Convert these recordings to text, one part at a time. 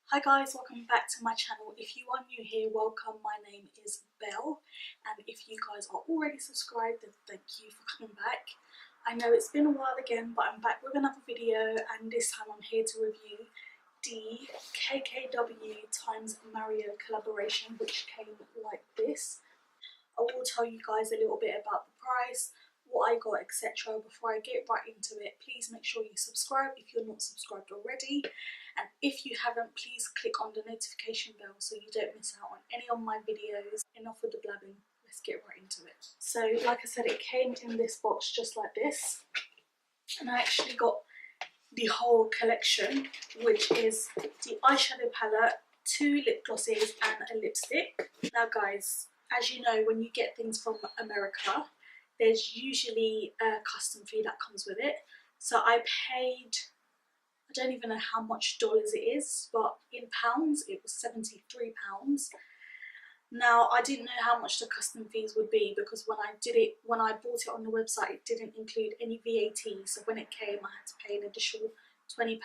Hi guys, welcome back to my channel. If you are new here, welcome. My name is Belle, and if you guys are already subscribed, then thank you for coming back. I know it's been a while again, but I'm back with another video, and this time I'm here to review the KKW X Mario Collaboration, which came like this. I will tell you guys a little bit about the price, what I got, etc. Before I get right into it, please make sure you subscribe if you're not subscribed already, and if you haven't, please click on the notification bell so you don't miss out on any of my videos. Enough with the blabbing, let's get right into it. So like I said, it came in this box just like this, and I actually got the whole collection, which is the eyeshadow palette, 2 lip glosses and a lipstick. Now guys, as you know, when you get things from America, there's usually a custom fee that comes with it. So I paid, I don't even know how much dollars it is, but in pounds it was £73. Now I didn't know how much the custom fees would be, because when I bought it on the website, it didn't include any VAT. So when it came, I had to pay an additional £20.89.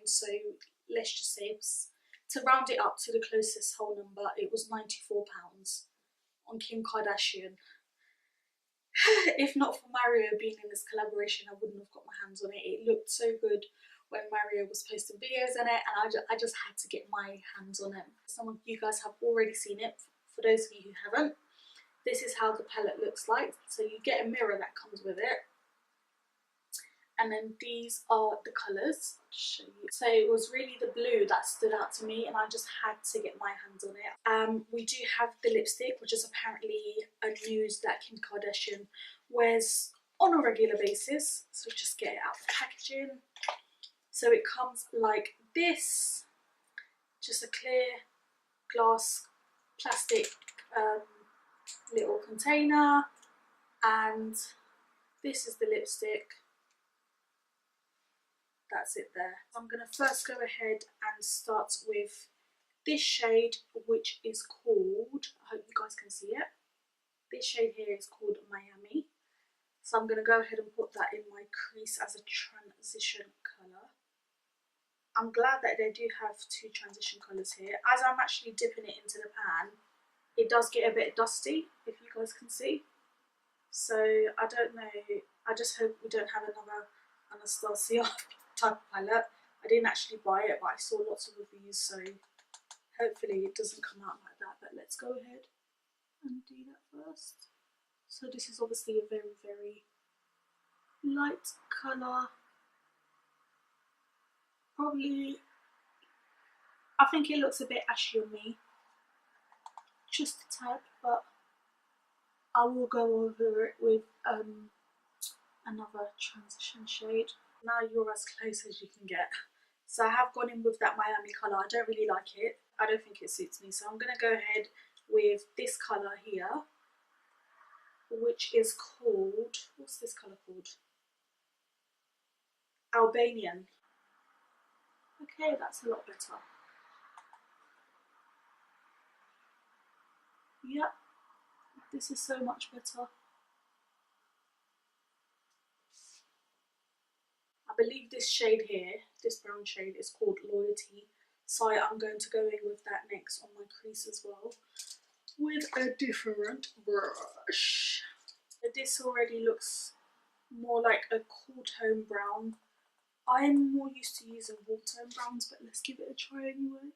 So let's just say, to round it up to the closest whole number, it was £94 on Kim Kardashian. If not for Mario being in this collaboration, I wouldn't have got my hands on it. It looked so good when Mario was posting videos in it, and I just had to get my hands on it. Some of you guys have already seen it. For those of you who haven't, this is how the palette looks like. So you get a mirror that comes with it, and then these are the colours. I'll just show you. So it was really the blue that stood out to me, and I just had to get my hands on it. We do have the lipstick, which is apparently a nude that Kim Kardashian wears on a regular basis. So just get it out of the packaging. So it comes like this, just a clear glass plastic little container, and this is the lipstick. That's it there. I'm going to first go ahead and start with this shade, which is called, I hope you guys can see it, this shade here is called Miami. So I'm going to go ahead and put that in my crease as a transition colour. I'm glad that they do have 2 transition colours here. As I'm actually dipping it into the pan, it does get a bit dusty, if you guys can see. So I don't know, I just hope we don't have another Anastasia type of palette. I didn't actually buy it, but I saw lots of reviews, so hopefully it doesn't come out like that. But let's go ahead and do that first. So this is obviously a very, very light colour. Probably, I think it looks a bit ashy on me, just a tad, but I will go over it with another transition shade. Now you're as close as you can get. So I have gone in with that Miami colour. I don't really like it. I don't think it suits me. So I'm going to go ahead with this colour here, which is called, what's this colour called? Albanian. Okay, that's a lot better. Yep, this is so much better. I believe this shade here, this brown shade, is called Loyalty. So I'm going to go in with that next on my crease as well, with a different brush. This already looks more like a cool tone brown. I'm more used to using warm tone browns, but let's give it a try anyway.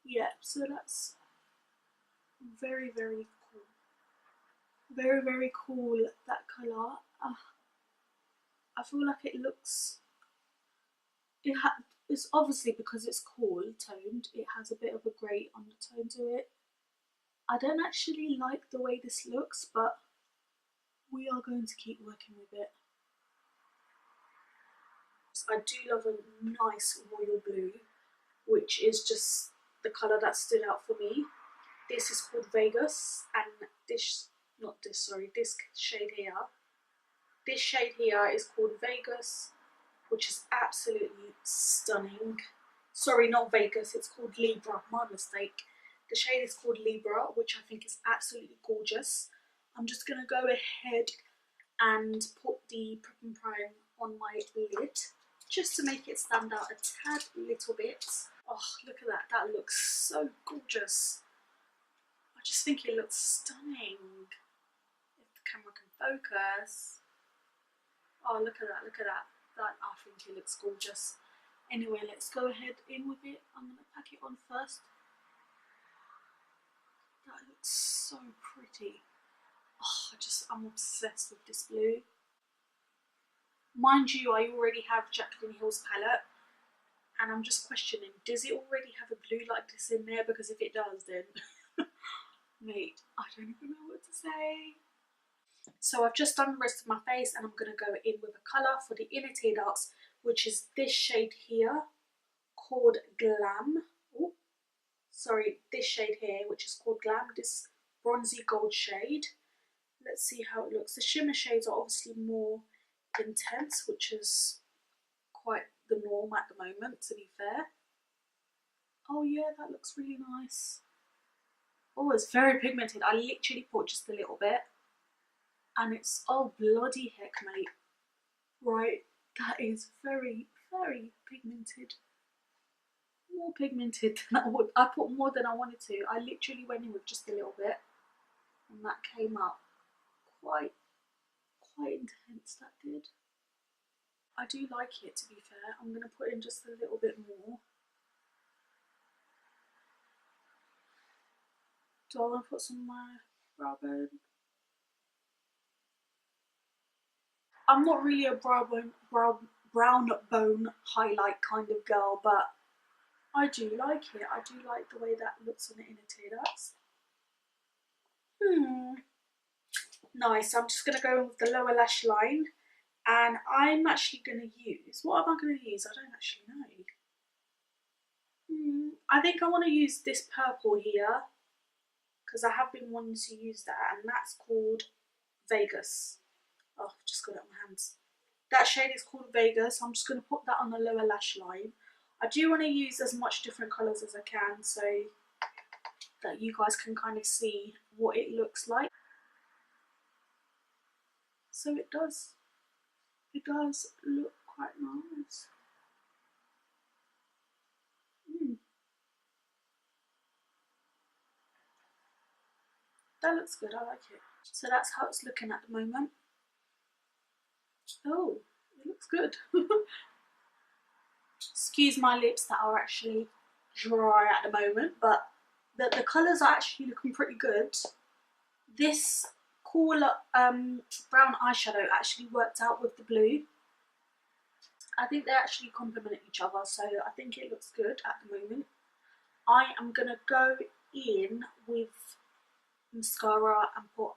Yeah, so that's very, very cool. Very, very cool, that colour. I feel like it looks, it's obviously because it's cool toned, it has a bit of a grey undertone to it. I don't actually like the way this looks, but we are going to keep working with it. I do love a nice royal blue, which is just the colour that stood out for me. This is called Vegas, and this shade here. This shade here is called Vegas, which is absolutely stunning. Sorry, not Vegas, it's called Libra, my mistake. The shade is called Libra, which I think is absolutely gorgeous. I'm just going to go ahead and put the Prep and Prime on my lid just to make it stand out a tad little bit. Oh, look at that. That looks so gorgeous. I just think it looks stunning. If the camera can focus. Oh, look at that, look at that. I think it looks gorgeous. Anyway, let's go ahead in with it. I'm going to pack it on first. That looks so pretty. Oh, I'm obsessed with this blue. Mind you, I already have Jacqueline Hill's palette, and I'm just questioning, does it already have a blue like this in there? Because if it does, then mate, I don't even know what to say. So I've just done the rest of my face, and I'm going to go in with a colour for the inner tear ducts, which is this shade here called Glam. Oh, sorry, this shade here, which is called Glam, this bronzy gold shade. Let's see how it looks. The shimmer shades are obviously more intense, which is quite the norm at the moment, to be fair. Oh yeah, that looks really nice. Oh, it's very pigmented. I literally put just a little bit, and it's, oh bloody heck, mate. Right, that is very, very pigmented. More pigmented than I put more than I wanted to. I literally went in with just a little bit, and that came up quite intense, that did. I do like it, to be fair. I'm going to put in just a little bit more. Do I want to put some on my brow bone? I'm not really a brown bone highlight kind of girl, but I do like it. I do like the way that looks on the inner tear ducts. Nice. I'm just going to go in with the lower lash line, and I'm actually going to use, what am I going to use? I don't actually know. I think I want to use this purple here, because I have been wanting to use that, and that's called Vegas. Oh, I've just got it on my hands. That shade is called Vegas. I'm just going to put that on the lower lash line. I do want to use as much different colours as I can, so that you guys can kind of see what it looks like. So it does look quite nice. That looks good, I like it. So that's how it's looking at the moment. Oh, it looks good. Excuse my lips that are actually dry at the moment, but the colours are actually looking pretty good. This cool brown eyeshadow actually worked out with the blue. I think they actually complement each other, so I think it looks good at the moment. I am going to go in with mascara and put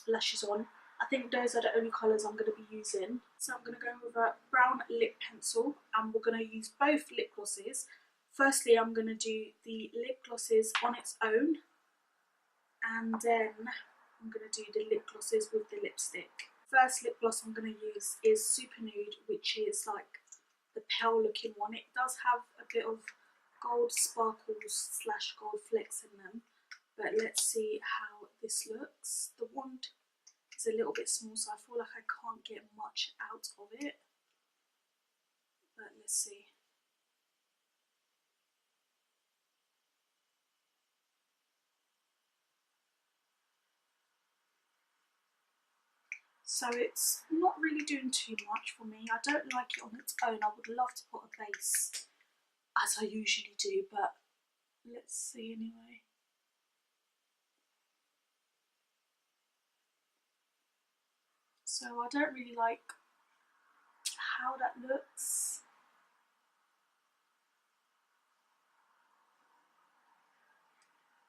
lashes on. I think those are the only colours I'm going to be using. So I'm going to go with a brown lip pencil, and we're going to use both lip glosses. Firstly, I'm going to do the lip glosses on its own, and then I'm going to do the lip glosses with the lipstick. First lip gloss I'm going to use is Super Nude, which is like the pale looking one. It does have a bit of gold sparkles / gold flecks in them, but let's see how this looks. The wand is a little bit small, so I feel like I can't get much out of it, but let's see. So it's not really doing too much for me. I don't like it on its own. I would love to put a base, as I usually do, but let's see anyway. So I don't really like how that looks.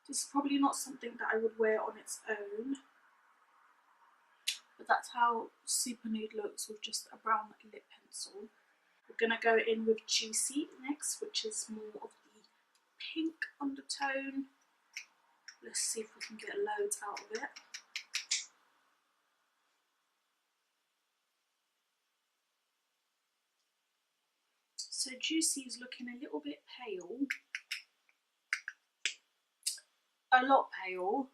This is probably not something that I would wear on its own, but that's how Super Nude looks with just a brown lip pencil. We're going to go in with Juicy next, which is more of the pink undertone. Let's see if we can get loads out of it. So Juicy is looking a little bit pale. A lot pale.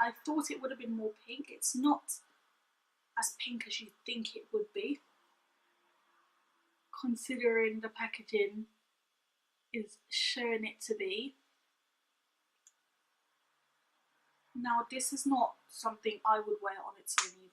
I thought it would have been more pink. It's not as pink as you think it would be, considering the packaging is showing it to be. Now this is not something I would wear on its own either.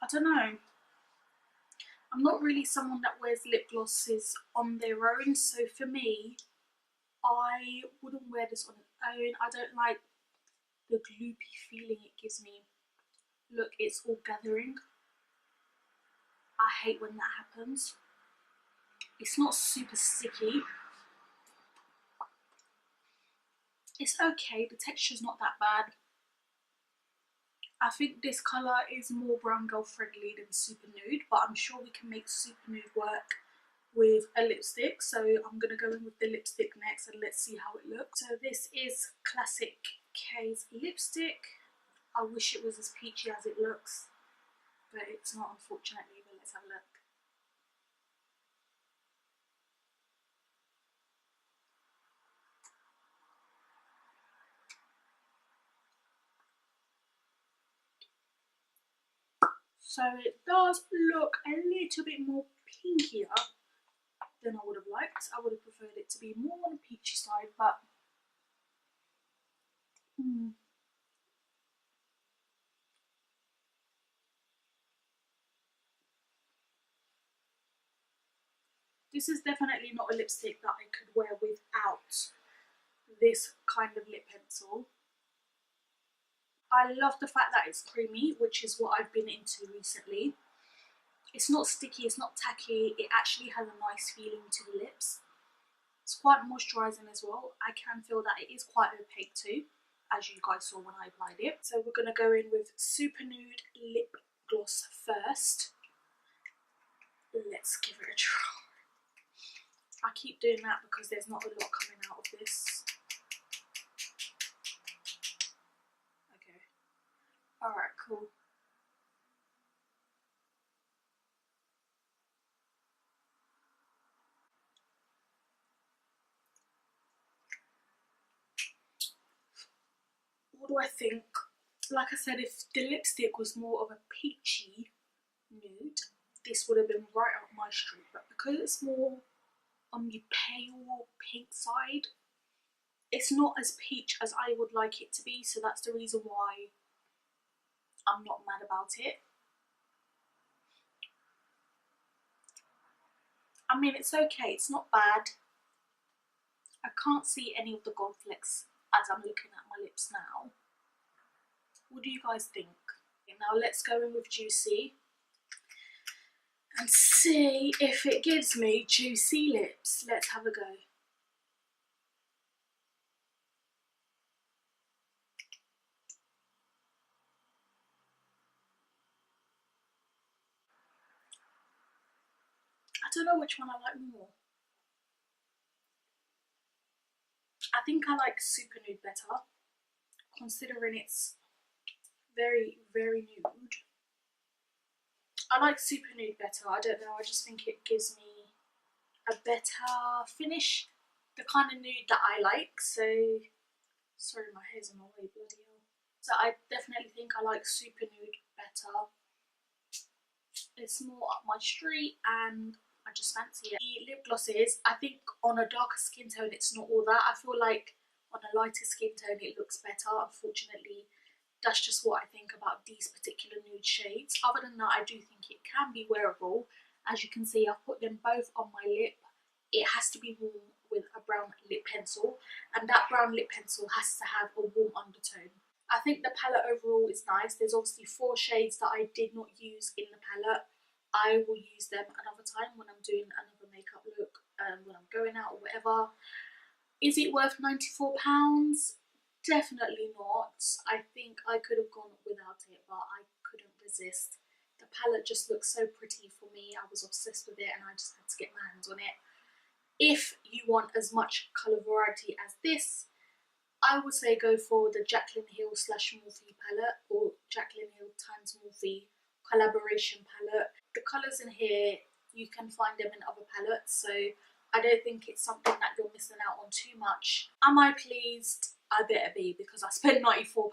I don't know. I'm not really someone that wears lip glosses on their own, so for me, I wouldn't wear this on its own. I don't like the gloopy feeling it gives me. Look, it's all gathering. I hate when that happens. It's not super sticky. It's okay, the texture's not that bad. I think this colour is more brown girl friendly than super nude, but I'm sure we can make super nude work with a lipstick. So I'm going to go in with the lipstick next and let's see how it looks. So this is Classic K's lipstick. I wish it was as peachy as it looks, but it's not, unfortunately. But let's have a look. So it does look a little bit more pinkier than I would have liked. I would have preferred it to be more on the peachy side, but this is definitely not a lipstick that I could wear without this kind of lip pencil. I love the fact that it's creamy, which is what I've been into recently. It's not sticky, it's not tacky, it actually has a nice feeling to the lips. It's quite moisturising as well. I can feel that it is quite opaque too, as you guys saw when I applied it. So we're going to go in with Super Nude Lip Gloss first. Let's give it a try. I keep doing that because there's not a lot coming out of this. Okay. Alright, cool. What do I think? Like I said, if the lipstick was more of a peachy nude, this would have been right up my street. But because it's more on the pale pink side, it's not as peach as I would like it to be. So that's the reason why I'm not mad about it. I mean, it's okay, it's not bad. I can't see any of the gold flecks as I'm looking at my lips now. What do you guys think? Okay, now let's go in with Juicy and see if it gives me juicy lips. Let's have a go. I don't know which one I like more. I think I like Super Nude better, considering it's very, very nude. I like Super Nude better, I don't know, I just think it gives me a better finish, the kind of nude that I like. So, sorry, my hair's in my way, bloody hell. So I definitely think I like Super Nude better. It's more up my street and I just fancy it. The lip glosses, I think on a darker skin tone it's not all that. I feel like on a lighter skin tone it looks better. Unfortunately, that's just what I think about these particular nude shades. Other than that, I do think it can be wearable. As you can see, I've put them both on my lip. It has to be worn with a brown lip pencil, and that brown lip pencil has to have a warm undertone. I think the palette overall is nice. There's obviously 4 shades that I did not use in the palette. I will use them another time when I'm doing another makeup look, when I'm going out or whatever. Is it worth £94? Definitely not. I think I could have gone without it, but I couldn't resist. The palette just looks so pretty for me. I was obsessed with it and I just had to get my hands on it. If you want as much colour variety as this, I would say go for the Jaclyn Hill / Morphe palette, or Jaclyn Hill x Morphe Collaboration palette. The colours in here, you can find them in other palettes, so I don't think it's something that you're missing out on too much. Am I pleased? I better be, because I spent £94.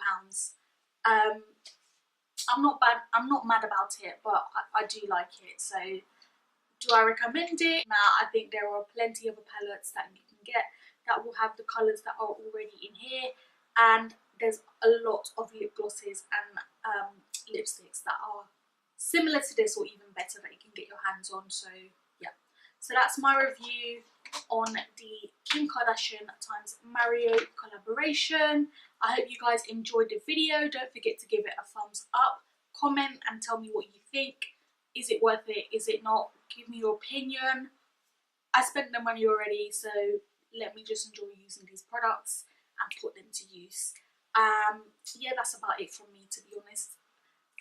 I'm not mad about it, but I do like it. So do I recommend it? Nah, I think there are plenty of palettes that you can get that will have the colours that are already in here, and there's a lot of lip glosses and lipsticks that are similar to this or even better that you can get your hands on. So yeah, so that's my review on the Kim Kardashian x Mario collaboration. I hope you guys enjoyed the video. Don't forget to give it a thumbs up, comment and tell me what you think. Is it worth it? Is it not? Give me your opinion. I spent the money already, so let me just enjoy using these products and put them to use. Yeah, that's about it from me, to be honest.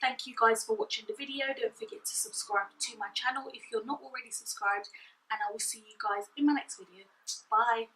Thank you guys for watching the video. Don't forget to subscribe to my channel if you're not already subscribed, and I will see you guys in my next video. Bye.